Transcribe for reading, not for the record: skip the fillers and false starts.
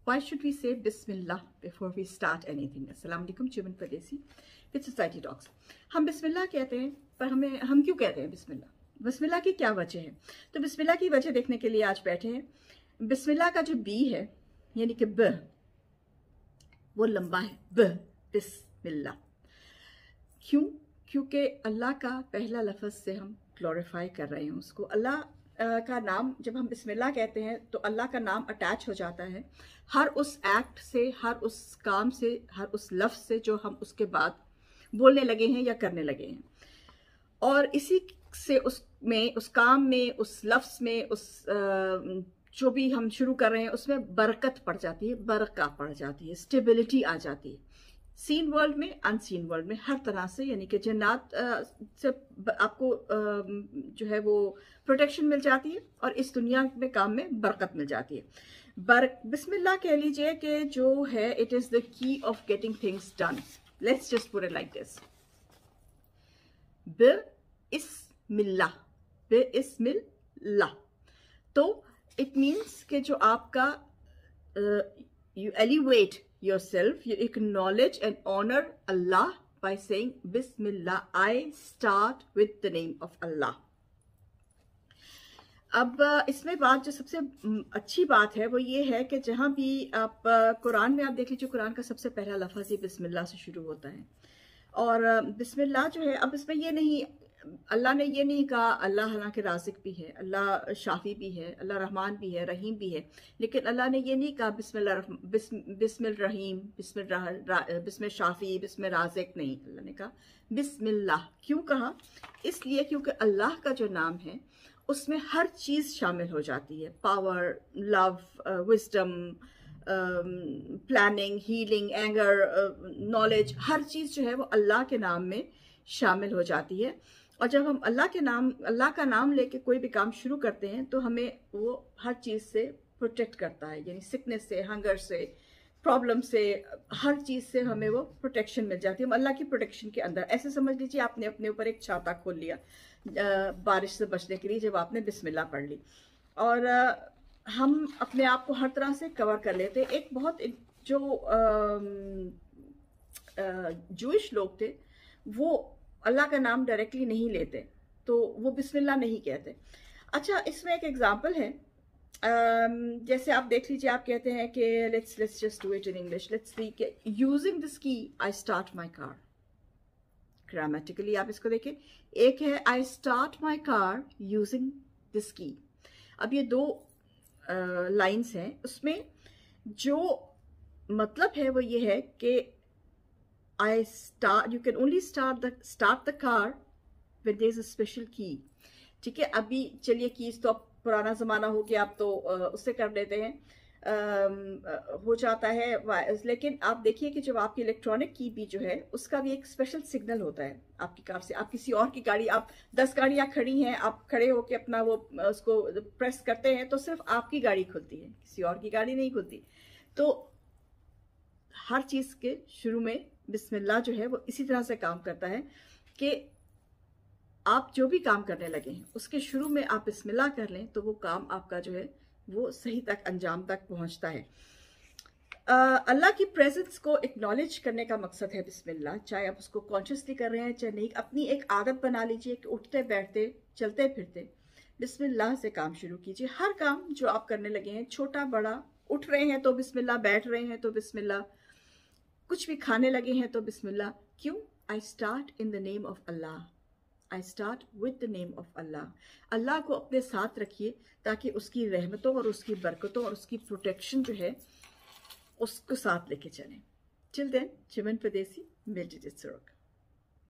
Why should we say Bismillah before we start anything? Assalamu alaikum, Chiman परदेसी with society talks. हम बिस्मिल्लाह कहते हैं, पर हम क्यों कहते हैं बिस्मिल्लाह? बिस्मिल्लाह की क्या वजह है? तो बिस्मिल्लाह की वजह देखने के लिए आज बैठे हैं। बिस्मिल्लाह का जो बी है यानी कि ब, वो लंबा है, ब बिस्मिल्लाह। क्यों? क्योंकि अल्लाह का पहला लफ्ज़ से हम ग्लोरीफाई कर रहे हैं उसको। अल्लाह का नाम जब हम बिस्मिल्लाह कहते हैं तो अल्लाह का नाम अटैच हो जाता है हर उस एक्ट से, हर उस काम से, हर उस लफ्ज़ से जो हम उसके बाद बोलने लगे हैं या करने लगे हैं। और इसी से उसमें, उस काम में, उस लफ्ज़ में, उस जो भी हम शुरू कर रहे हैं उसमें बरकत पड़ जाती है, बरका पड़ जाती है, स्टेबिलिटी आ जाती है। सीन वर्ल्ड में, अनसीन वर्ल्ड में, हर तरह से, यानी कि जन्नत से आपको जो है वो प्रोटेक्शन मिल जाती है और इस दुनिया में काम में बरकत मिल जाती है। बिस्मिल्लाह कह लीजिए कि जो है it is the key of getting things done. Let's just put it like this, बिस्मिल्लाह, बिस्मिल्लाह। तो इट मीन्स कि जो आपका you elevate yourself, you acknowledge and honor Allah by saying Bismillah, I start with the name of Allah. अब इसमें बात जो सबसे अच्छी बात है वो ये है कि जहाँ भी आप कुरान में आप देख लीजिए, कुरान का सबसे पहला लफ्ज़ ही बिस्मिल्लाह से शुरू होता है। और बिस्मिल्लाह जो है, अब इसमें ये नहीं, अल्लाह ने ये नहीं कहा अल्लाह हालांकि राज़िक भी है, अल्लाह शाफी भी है, अल्लाह रहमान भी है, रहीम भी है, लेकिन अल्लाह ने ये नहीं कहा बिस्मिल रहीम, बिस्मिल शाफी, बिस्मिल राज़िक, नहीं, अल्लाह ने कहा बिस्मिल्लाह। क्यों कहा? इसलिए क्योंकि अल्लाह का जो नाम है उसमें हर चीज़ शामिल हो जाती है, power, love, wisdom, planning, healing, anger, knowledge, हर चीज़ जो है वो अल्लाह के नाम में शामिल हो जाती है। और जब हम अल्लाह का नाम लेके कोई भी काम शुरू करते हैं तो हमें वो हर चीज़ से प्रोटेक्ट करता है, यानी सिकनेस से, हंगर से, प्रॉब्लम से, हर चीज़ से हमें वो प्रोटेक्शन मिल जाती है। हम अल्लाह की प्रोटेक्शन के अंदर, ऐसे समझ लीजिए आपने अपने ऊपर एक छाता खोल लिया बारिश से बचने के लिए जब आपने बिस्मिल्लाह पढ़ ली, और हम अपने आप को हर तरह से कवर कर लेते। एक बहुत जो जूइश लोग थे वो अल्लाह का नाम डायरेक्टली नहीं लेते, तो वो बिस्मिल्लाह नहीं कहते। अच्छा, इसमें एक एग्जांपल है, जैसे आप देख लीजिए, आप कहते हैं कि let's just do it in English, let's see कि यूजिंग दिस की I start my car. Grammatically आप इसको देखें, एक है I start my car using this की। अब ये दो लाइन्स हैं, उसमें जो मतलब है वो ये है कि you can only start the car when there is a special key। ठीक है, अभी चलिए कीज तो अब पुराना ज़माना हो गया, आप तो उससे कर लेते हैं, हो जाता है। लेकिन आप देखिए कि जब आपकी इलेक्ट्रॉनिक की भी जो है उसका भी एक स्पेशल सिग्नल होता है आपकी कार से। आप किसी और की गाड़ी, आप 10 गाड़ियाँ खड़ी हैं, आप खड़े होके अपना वो उसको प्रेस करते हैं तो सिर्फ आपकी गाड़ी खुलती है, किसी और की गाड़ी नहीं खुलती। तो हर चीज़ के शुरू में बिस्मिल्लाह जो है वो इसी तरह से काम करता है कि आप जो भी काम करने लगे हैं उसके शुरू में आप बिस्मिल्लाह कर लें तो वो काम आपका जो है वो सही तक, अंजाम तक पहुंचता है। अल्लाह की प्रेजेंस को एक्नॉलेज करने का मकसद है बिस्मिल्लाह, चाहे आप उसको कॉन्शियसली कर रहे हैं चाहे नहीं। अपनी एक आदत बना लीजिए कि उठते बैठते चलते फिरते बिस्मिल्लाह से काम शुरू कीजिए। हर काम जो आप करने लगे हैं, छोटा बड़ा, उठ रहे हैं तो बिस्मिल्लाह, बैठ रहे हैं तो बिस्मिल्लाह, कुछ भी खाने लगे हैं तो बिस्मिल्लाह। क्यों? I start in the name of Allah, I start with the name of Allah. अल्लाह को अपने साथ रखिए ताकि उसकी रहमतों और उसकी बरकतों और उसकी प्रोटेक्शन जो है उसको साथ लेके चलें। टिल देन, चिमन परदेसी, मिलते